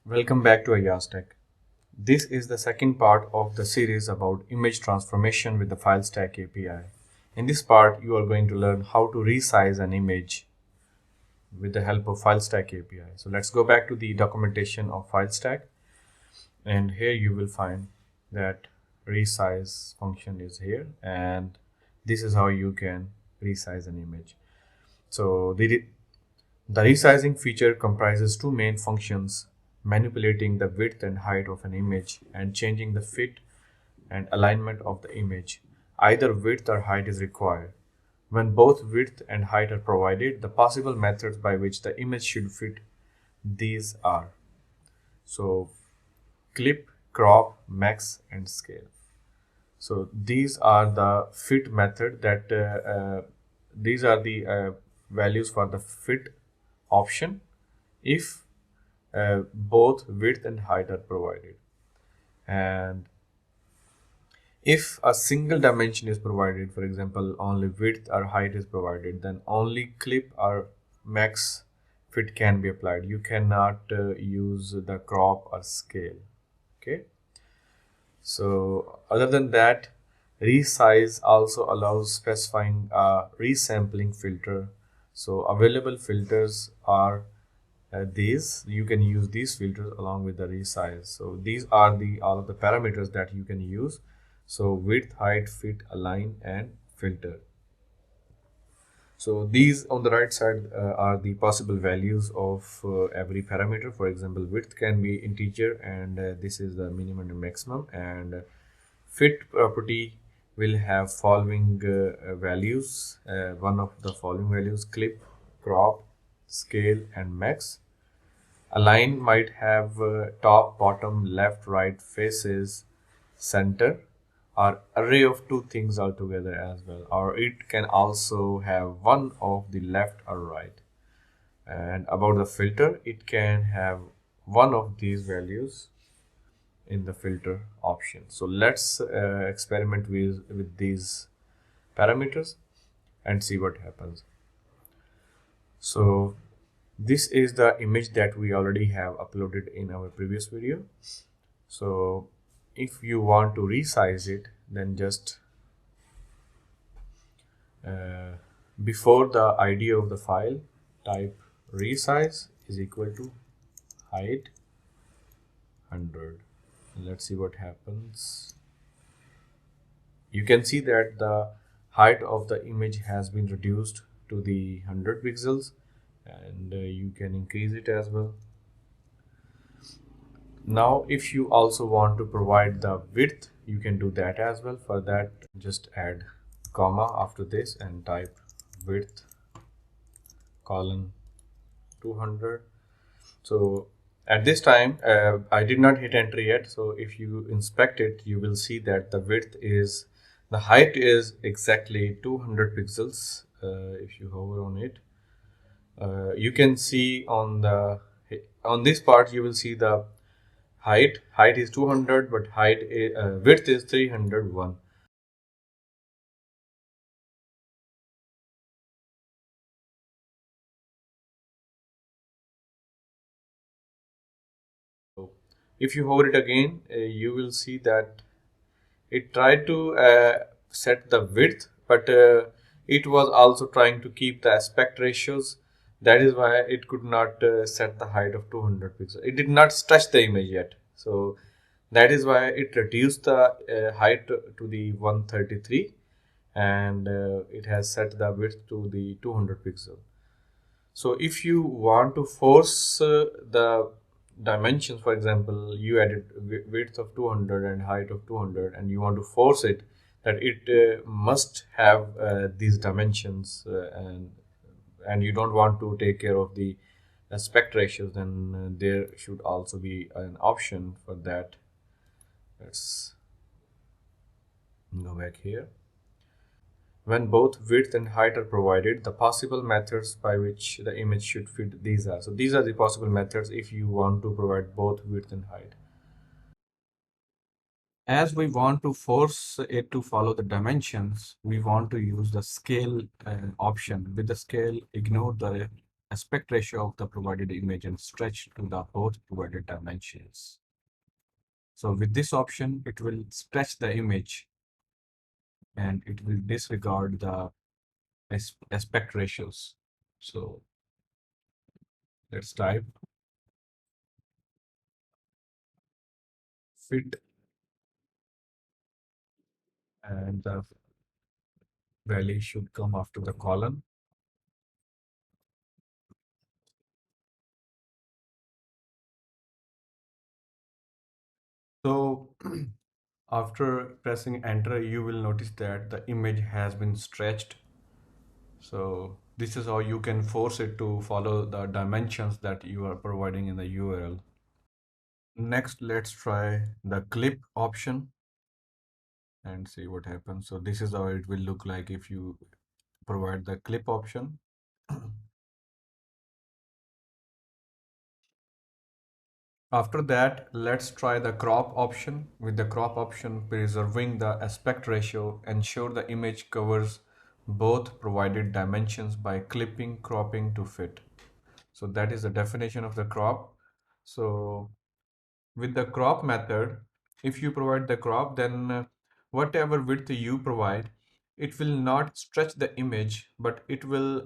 Welcome back to FileStack. This is the second part of the series about image transformation with the FileStack API. In this part, you are going to learn how to resize an image with the help of FileStack API. So let's go back to the documentation of FileStack, and here you will find that resize function is here, and this is how you can resize an image. So the resizing feature comprises two main functions: manipulating the width and height of an image and changing the fit and alignment of the image. Either width or height is required. When both width and height are provided, the possible methods by which the image should fit these are so clip, crop, max, and scale. So these are the fit method that these are the values for the fit option if both width and height are provided. And if a single dimension is provided, for example, only width or height is provided, then only clip or max fit can be applied. You cannot use the crop or scale. Okay. So other than that, resize also allows specifying a resampling filter. So available filters are these. You can use these filters along with the resize. So these are the all of the parameters that you can use. So width, height, fit, align, and filter. So these on the right side are the possible values of every parameter. For example, width can be integer, and this is the minimum and maximum. And fit property will have following values. One of the following values: clip, crop, scale, and max. Align might have top, bottom, left, right, faces, center, or array of two things altogether as well. Or it can also have one of the left or right. And about the filter, it can have one of these values in the filter option. So let's experiment with these parameters and see what happens. So this is the image that we already have uploaded in our previous video. So if you want to resize it, then just before the ID of the file, type resize is equal to height 100. Let's see what happens. You can see that the height of the image has been reduced to the 100 pixels, and you can increase it as well. Now if you also want to provide the width, you can do that as well. For that, just add comma after this and type width colon 200. So at this time I did not hit enter yet, so if you inspect it, you will see that the height is exactly 200 pixels. If you hover on it, you can see on this part, you will see the height is 200, but width is 301. So if you hover it again, you will see that it tried to set the width, but it was also trying to keep the aspect ratios. That is why it could not set the height of 200 pixels. It did not stretch the image yet. So that is why it reduced the height to the 133, and it has set the width to the 200 pixel. So if you want to force the dimensions, for example, you added width of 200 and height of 200, and you want to force it that it must have these dimensions, and you don't want to take care of the aspect ratios, then there should also be an option for that. Let's go back here. When both width and height are provided, the possible methods by which the image should fit these are. So these are the possible methods if you want to provide both width and height. As we want to force it to follow the dimensions, we want to use the scale option. With the scale, ignore the aspect ratio of the provided image and stretch to the both provided dimensions. So with this option, it will stretch the image and it will disregard the aspect ratios. So let's type fit, and the value should come after the column. So after pressing enter, you will notice that the image has been stretched. So this is how you can force it to follow the dimensions that you are providing in the URL. Next, let's try the clip option and see what happens. So this is how it will look like if you provide the clip option. After that, let's try the crop option. With the crop option, preserving the aspect ratio, ensure the image covers both provided dimensions by clipping, cropping to fit. So that is the definition of the crop. So with the crop method, if you provide the crop, then whatever width you provide, it will not stretch the image, but it will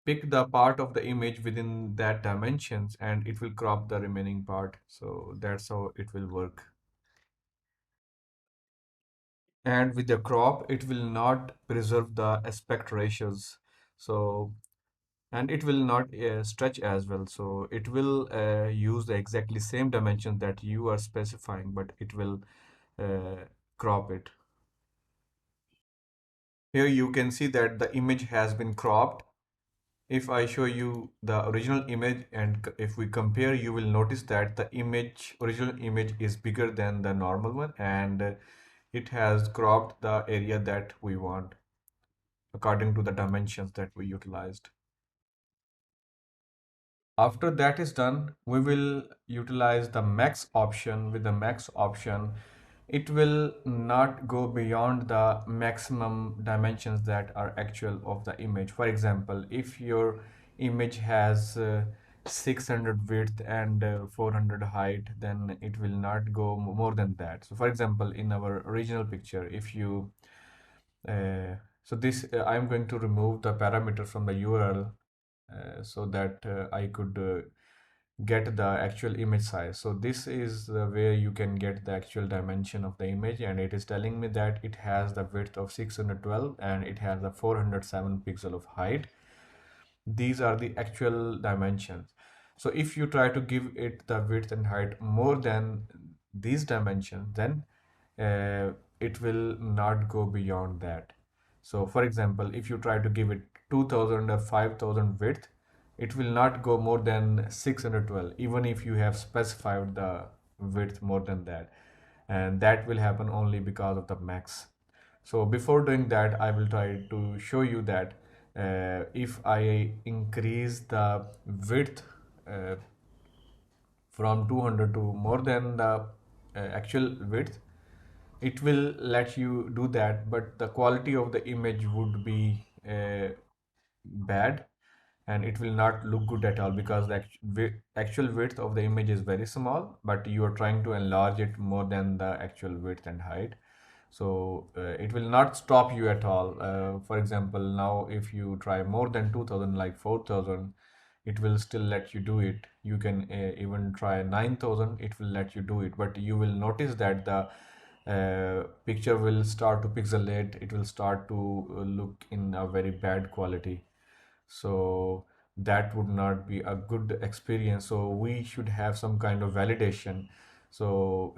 pick the part of the image within that dimensions and it will crop the remaining part. So that's how it will work. And with the crop, it will not preserve the aspect ratios. So and it will not stretch as well. So it will use the exactly same dimension that you are specifying, but it will crop it. Here you can see that the image has been cropped. If I show you the original image and if we compare, you will notice that the original image is bigger than the normal one, and it has cropped the area that we want according to the dimensions that we utilized. After that is done, we will utilize the max option. With the max option, it will not go beyond the maximum dimensions that are actual of the image. For example, if your image has 600 width and 400 height, then it will not go more than that. So for example, in our original picture, if you so this I'm going to remove the parameter from the URL so that I could get the actual image size. So this is where you can get the actual dimension of the image, and it is telling me that it has the width of 612 and it has a 407 pixel of height. These are the actual dimensions. So if you try to give it the width and height more than these dimensions, then it will not go beyond that. So for example, if you try to give it 2000 or 5000 width, it will not go more than 612, even if you have specified the width more than that. And that will happen only because of the max. So before doing that, I will try to show you that if I increase the width uh, from 200 to more than the actual width, it will let you do that, but the quality of the image would be bad and it will not look good at all because the actual width of the image is very small, but you are trying to enlarge it more than the actual width and height. So it will not stop you at all. For example, now if you try more than 2000, like 4000, it will still let you do it. You can even try 9000, it will let you do it, but you will notice that the picture will start to pixelate, it will start to look in a very bad quality. So that would not be a good experience. So we should have some kind of validation. So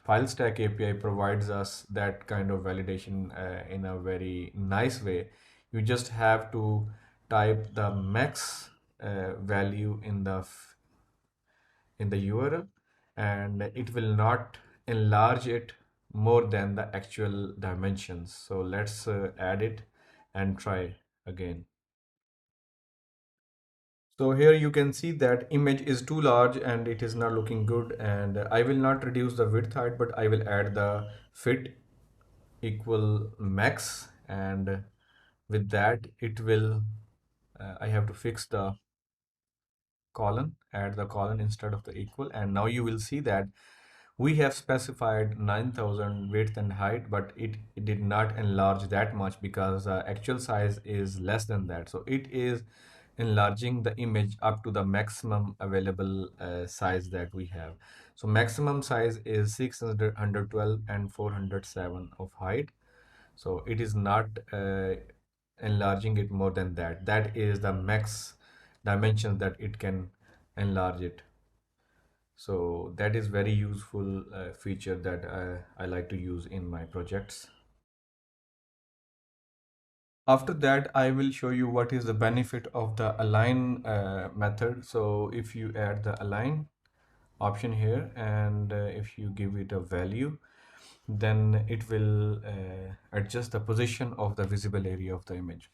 FileStack API provides us that kind of validation in a very nice way. You just have to type the max value in the URL, and it will not enlarge it more than the actual dimensions. So let's add it and try again. So here you can see that image is too large and it is not looking good, and I will not reduce the width height, but I will add the fit equal max, and with that it will I have to fix the colon, add the colon instead of the equal, and now you will see that we have specified 9000 width and height, but it did not enlarge that much because the actual size is less than that. So it is enlarging the image up to the maximum available size that we have. So maximum size is 612 and 407 of height. So it is not enlarging it more than that. That is the max dimensions that it can enlarge it. So that is very useful feature that I like to use in my projects. After that, I will show you what is the benefit of the align method. So if you add the align option here and if you give it a value, then it will adjust the position of the visible area of the image.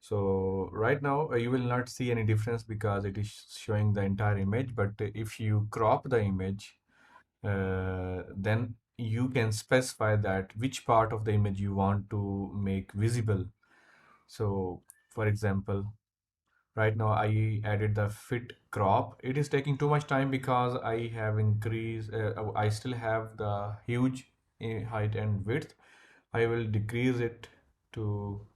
So right now you will not see any difference because it is showing the entire image, but if you crop the image, then you can specify that which part of the image you want to make visible. So for example, right now I added the fit crop. It is taking too much time because I have increased, I still have the huge height and width. I will decrease it to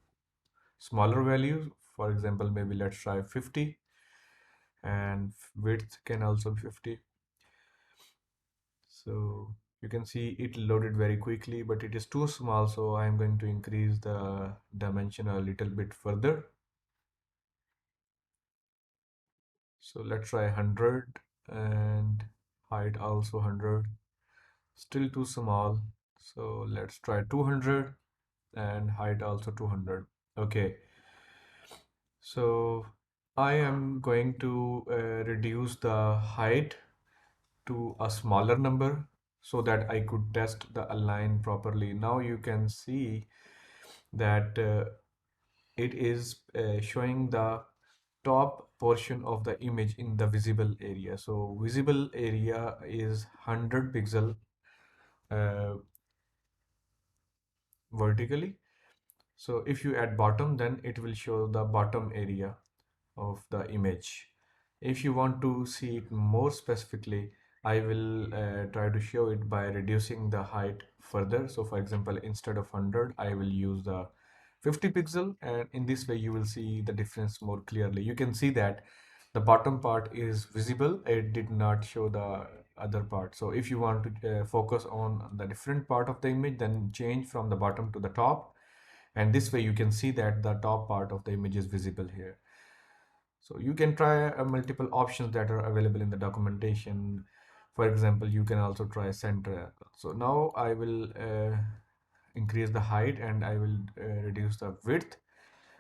smaller values. For example, maybe let's try 50, and width can also be 50. So you can see it loaded very quickly, but it is too small, so I'm going to increase the dimension a little bit further. So let's try 100 and height also 100. Still too small. So let's try 200 and height also 200. Okay. So I am going to reduce the height to a smaller number so that I could test the align properly. Now you can see that it is showing the top portion of the image in the visible area. So visible area is 100 pixel uh, vertically. So if you add bottom, then it will show the bottom area of the image. If you want to see it more specifically, I will try to show it by reducing the height further. So for example, instead of 100, I will use the 50 pixel, and in this way you will see the difference more clearly. You can see that the bottom part is visible. It did not show the other part. So if you want to focus on the different part of the image, then change from the bottom to the top, and this way you can see that the top part of the image is visible here. So you can try multiple options that are available in the documentation. For example, you can also try center. So now I will increase the height and I will reduce the width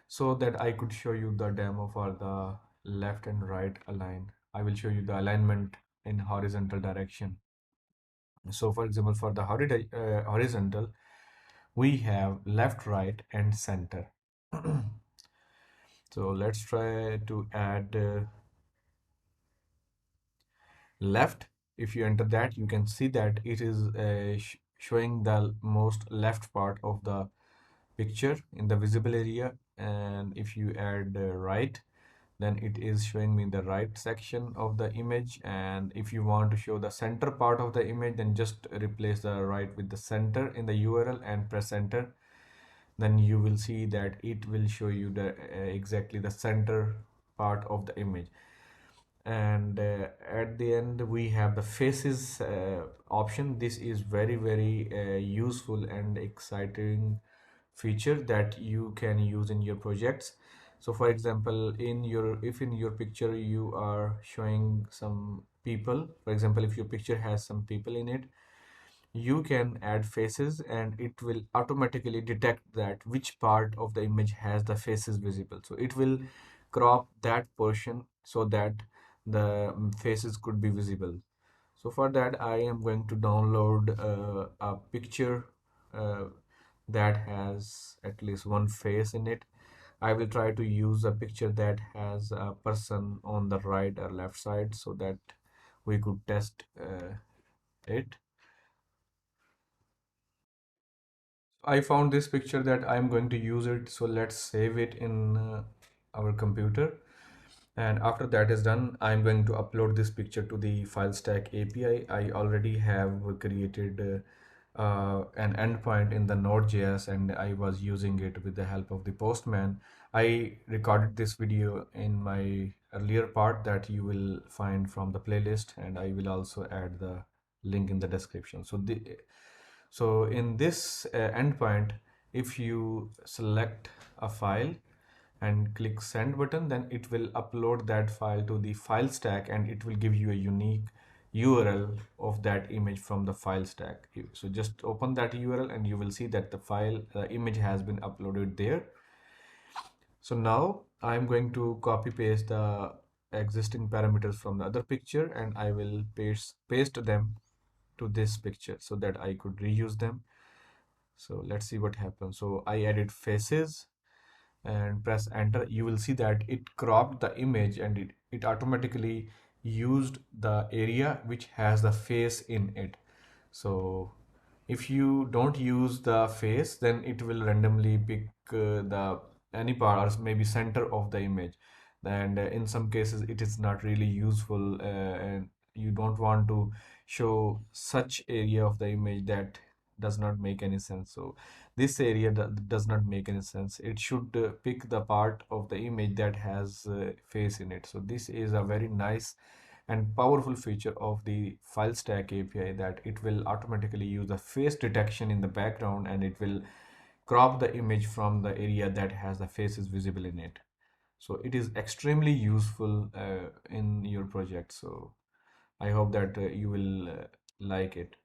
so that I could show you the demo for the left and right align. I will show you the alignment in horizontal direction. So for example, for the horizontal, we have left, right, and center. So let's try to add left. If you enter that, you can see that it is showing the most left part of the picture in the visible area. And if you add right, then it is showing me the right section of the image. And if you want to show the center part of the image, then just replace the right with the center in the URL and press enter. Then you will see that it will show you the exactly the center part of the image. And at the end we have the faces option. This is very useful and exciting feature that you can use in your projects. So for example, if in your picture you are showing some people, for example if your picture has some people in it, you can add faces and it will automatically detect that which part of the image has the faces visible. So it will crop that portion so that the faces could be visible. So for that I am going to download a picture uh, that has at least one face in it. I will try to use a picture that has a person on the right or left side so that we could test it. I found this picture that I'm going to use it, so let's save it in our computer. And after that is done, I'm going to upload this picture to the FileStack API. I already have created an endpoint in the Node.js, and I was using it with the help of the Postman. I recorded this video in my earlier part that you will find from the playlist, and I will also add the link in the description. So in this endpoint, if you select a file and click send button, then it will upload that file to the file stack, and it will give you a unique URL of that image from the file stack. So just open that URL and you will see that the image has been uploaded there. So now I'm going to copy paste the existing parameters from the other picture, and I will paste them to this picture so that I could reuse them. So let's see what happens. So I added faces and press enter. You will see that it cropped the image, and it automatically used the area which has the face in it. So if you don't use the face, then it will randomly pick the any part or maybe center of the image. And in some cases it is not really useful, and you don't want to show such area of the image that does not make any sense. So this area does not make any sense. It should pick the part of the image that has face in it. So this is a very nice and powerful feature of the FileStack API, that it will automatically use the face detection in the background, and it will crop the image from the area that has the faces visible in it. So it is extremely useful in your project. So I hope that you will like it.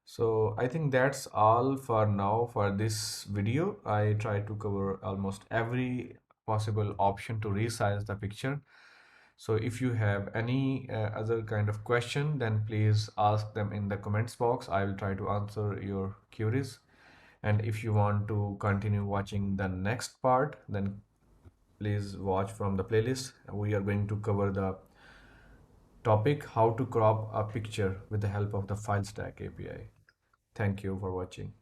So I think that's all for now for this video. I try to cover almost every possible option to resize the picture. So if you have any other kind of question, then please ask them in the comments box. I will try to answer your queries. And if you want to continue watching the next part, then please watch from the playlist. We are going to cover the topic how to crop a picture with the help of the FileStack API. Thank you for watching.